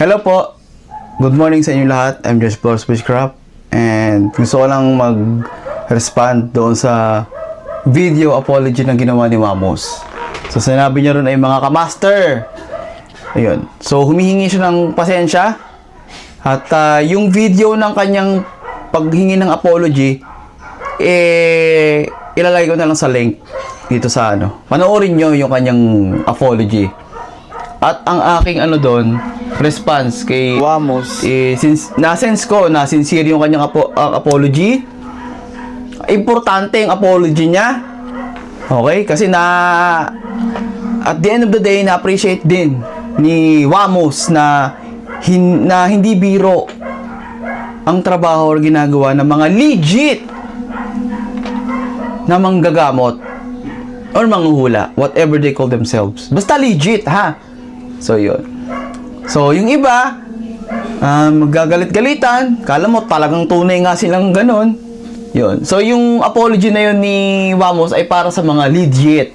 Hello po. Good morning sa inyo lahat. I'm Josh Flores Witchcraft and gusto ko lang mag-respond doon sa video apology na ginawa ni Wamos. So sinabi niya ron ay mga kamaster. Ayun. So humihingi siya ng pasensya at yung video ng kanyang paghingi ng apology ilalagay ko na lang sa link dito sa Panoorin nyo yung kanyang apology. At ang aking doon, response kay Wamos, since na-sense ko na sincere yung kanyang apology, importante yung apology niya. Okay? Kasi at the end of the day, na-appreciate din ni Wamos na hindi biro ang trabaho or ginagawa ng mga legit na manggagamot or manghuhula, whatever they call themselves. Basta legit, ha? So, yun. So, yung iba, magagalit-galitan. Kala mo, talagang tunay nga silang ganon. Yun. So, yung apology na yun ni Wamos ay para sa mga legit.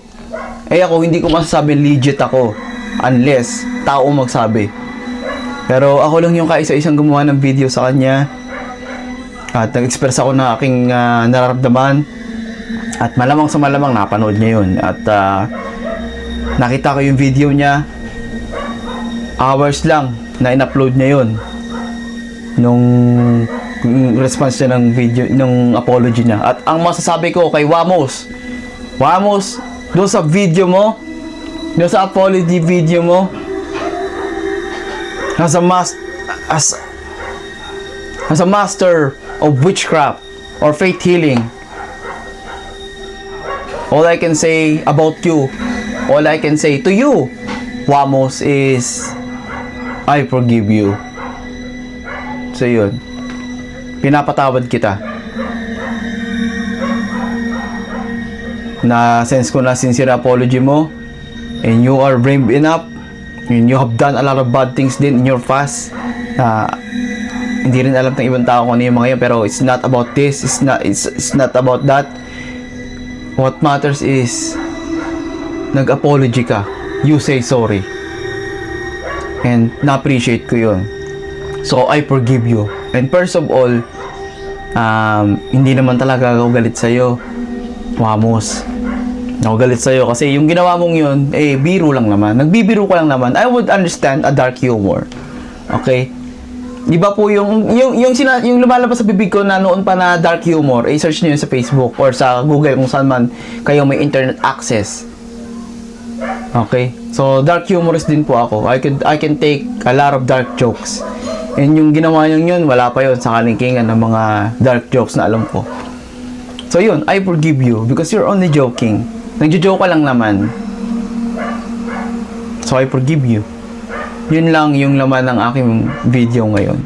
Ako, hindi ko masasabi legit ako. Unless, tao magsabi. Pero, ako lang yung kaisa-isang gumawa ng video sa kanya. At nag-express ako ng aking nararamdaman. At malamang sa malamang, napanood niya yun. At, nakita ko yung video niya. Hours lang na in-upload niya yun nung response niya ng video, nung apology niya. At ang masasabi ko kay Wamos, doon sa video mo, doon sa apology video mo, as a master of witchcraft or faith healing, all I can say about you, all I can say to you, Wamos, is I forgive you. So yun, pinapatawad kita. Na sense ko na sincere apology mo, and you are brave enough, and you have done a lot of bad things din in your past. Hindi rin alam ng ibang tao kung ano yung mga yun, pero it's not about this, it's not about that. What matters is nag-apology ka, you say sorry. And na-appreciate ko yun. So, I forgive you. And first of all, hindi naman talaga ako galit sa'yo, Wamos. Ako galit sa'yo kasi yung ginawa mong yun, biro lang naman. Nagbibiro ko lang naman. I would understand a dark humor. Okay? Di ba po yung lumalabas sa bibig ko na noon pa na dark humor, search niyo yun sa Facebook or sa Google kung saan man kayo may internet access. Okay? So, dark humorist din po ako. I can take a lot of dark jokes. And yung ginawa nyo yun, wala pa yun sa kalingkingan ng mga dark jokes na alam ko. So, yun. I forgive you because you're only joking. Nagjo-joke ka lang naman. So, I forgive you. Yun lang yung laman ng aking video ngayon.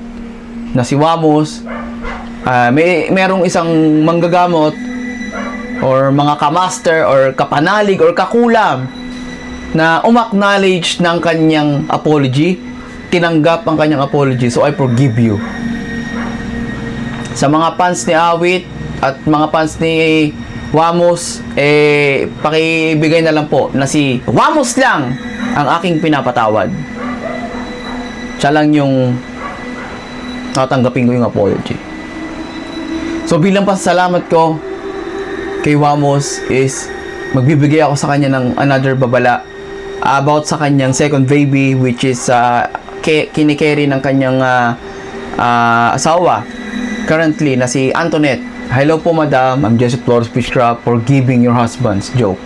Na si Wamos, merong isang manggagamot or mga kamaster or kapanalig or kakulam na umacknowledge ng kanyang apology, tinanggap ang kanyang apology, so I forgive you. Sa mga fans ni Awit at mga fans ni Wamos, pakibigay na lang po na si Wamos lang ang aking pinapatawad. Siya lang yung tatanggapin ko yung apology. So bilang pasasalamat ko kay Wamos is magbibigay ako sa kanya ng another babala about sa kanyang second baby, which is kinikerry ng kanyang asawa currently na si Antoinette. Hello po madam, I'm Joseph Flores Witchcraft for giving your husband's joke.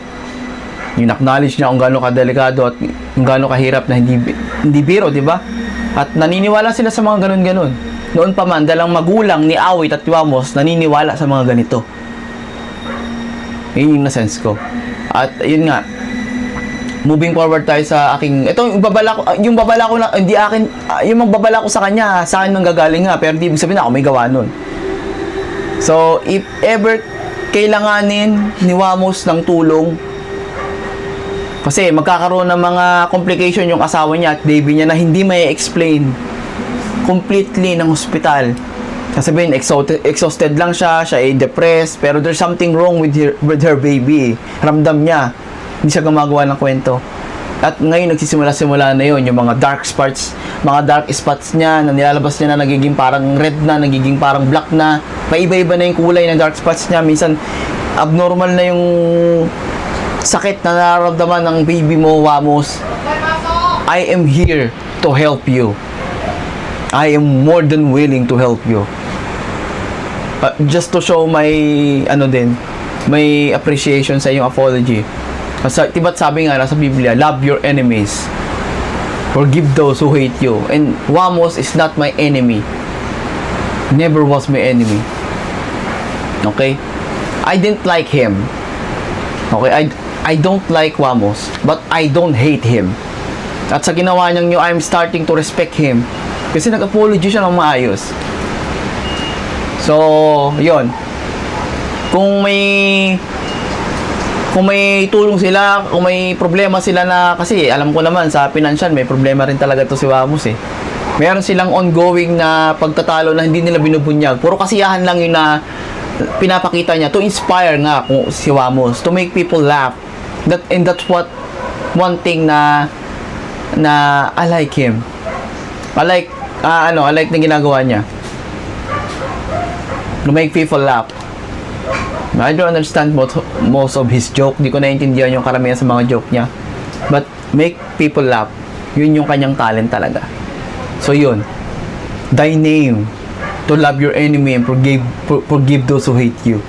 Yung acknowledge niya kung gaano kadelikado at kung gaano kahirap na hindi biro, di ba? At naniniwala sila sa mga ganun-ganun. Noon pa man, dalang magulang ni Awit at Wamos naniniwala sa mga ganito. Yun yung na-sense ko. At yun nga, moving forward tayo sa aking yung babala ko na hindi akin, yung magbabala ko sa kanya, sa akin nang gagaling nga, pero hindi ibig sabihin ako may gawa nun. So if ever kailanganin ni Wamos ng tulong kasi magkakaroon ng mga complication yung asawa niya at baby niya na hindi may explain completely ng hospital. Sasabihin exhausted lang siya ay depressed, pero there's something wrong with her baby. Ramdam niya, hindi siya gumagawa ng kwento. At ngayon nagsisimula-simula na yon, yung mga dark spots niya na nilalabas niya na nagiging parang red na, nagiging parang black na, paiba-iba na yung kulay ng dark spots niya. Minsan abnormal na yung sakit na nararamdaman ng baby mo, Wamos. I am here to help you. I am more than willing to help you. Just to show my may appreciation sa iyong apology. Diba't sabi nga sa Biblia, love your enemies, forgive those who hate you. And Wamos is not my enemy, never was my enemy. Okay, I didn't like him. Okay, I don't like Wamos, but I don't hate him. At sa ginawa niyang I'm starting to respect him kasi nag-apology siya ng maayos. So, yon. Kung may tulong sila, kung may problema sila na, kasi alam ko naman sa financial may problema rin talaga to si Wamos eh. Meron silang ongoing na pagtatalo na hindi nila binubunyag. Puro kasiyahan lang yun na pinapakita niya to inspire nga kung si Wamos, to make people laugh. And that's what one thing na I like him. I like na ginagawa niya. To make people laugh. I don't understand most of his joke. Di ko naiintindihan yung karamihan sa mga joke niya. But make people laugh. Yun yung kanyang talent talaga. So yun. Thy name to love your enemy and forgive those who hate you.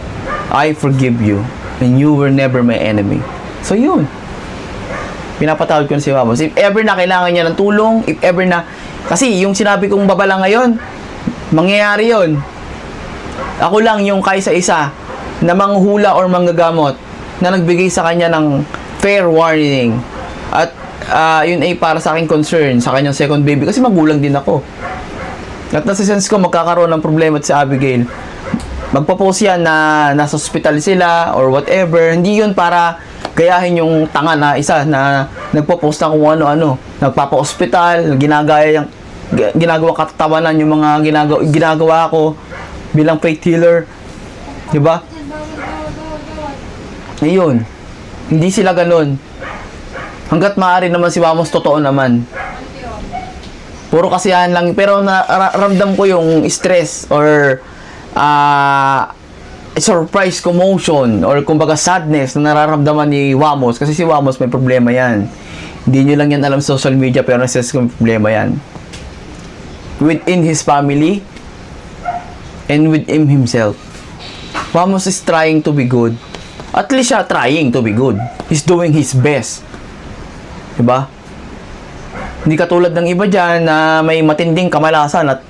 I forgive you and you were never my enemy. So yun. Pinapatawad ko na si Wamos. If ever na kailangan niya ng tulong, if ever na, kasi yung sinabi kong babala ngayon, mangyayari yun. Ako lang yung kaisa-isa na manghuhula or manggagamot na nagbigay sa kanya ng fair warning. At yun ay para sa aking concern sa kanyang second baby kasi magulang din ako. At nasa-sense ko magkakaroon ng problema sa Abigail. Magpo-post yan na nasa hospital sila or whatever. Hindi yun para gayahin yung tanga na isa na nagpo-post na kung ano-ano. Nagpapa-hospital, ginagawa katatawanan yung mga ginagawa ko bilang faith healer. Diba? Ayun. Hindi sila ganun. Hanggat maaari naman si Wamos, totoo naman. Puro kasiyahan lang. Pero ramdam ko yung stress or surprise commotion or kumbaga sadness na nararamdaman ni Wamos. Kasi si Wamos may problema yan. Hindi nyo lang yan alam sa social media pero nasa-sense ko may problema yan. Within his family and within himself. Wamos is trying to be good. At least siya trying to be good. He's doing his best. Diba? Hindi katulad ng iba dyan na may matinding kamalasan at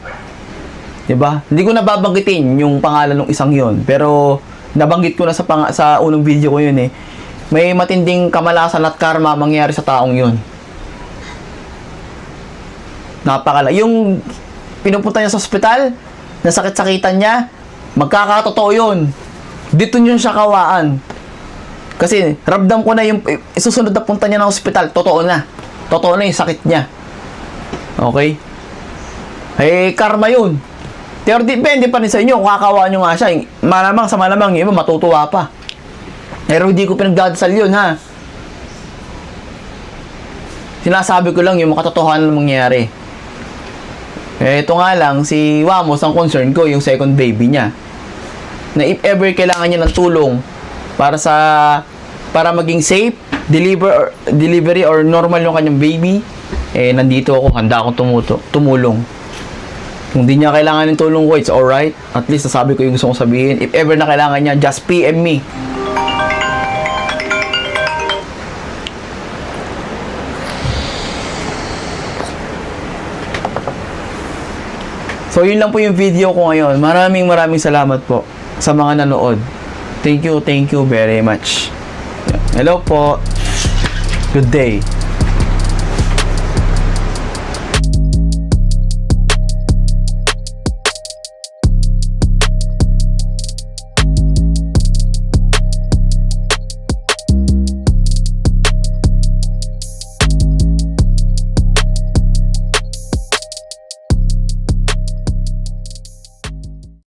diba? Hindi ko nababanggitin yung pangalan ng isang yon, pero nabanggit ko na sa unang video ko yun eh. May matinding kamalasan at karma mangyayari sa taong yun. Yung pinupunta niya sa ospital, nasakit-sakitan niya, magkakatotoo yun. Dito yun siya kawaan. Kasi ramdam ko na yung susunod na punta niya ng ospital, totoo na. Totoo na yung sakit niya. Okay? Eh, karma yun. Pero depende pa rin sa inyo kung kakawaan nyo nga siya. Malamang sa malamang yung iba matutuwa pa. Pero hindi ko pinagdadasal yun, ha? Sinasabi ko lang yung makatotohanan na mangyayari. Eh, ito nga lang, si Wamos, ang concern ko, yung second baby niya. Na if ever kailangan niya ng tulong para maging safe, delivery or normal yung kanyang baby, eh, nandito ako, handa akong tumulong. Kung di niya kailangan ng tulong ko, it's alright. At least nasabi ko yung gusto kong sabihin. If ever na kailangan niya, just PM me. So, yun lang po yung video ko ngayon. Maraming salamat po sa mga nanood. Thank you very much. Hello po. Good day.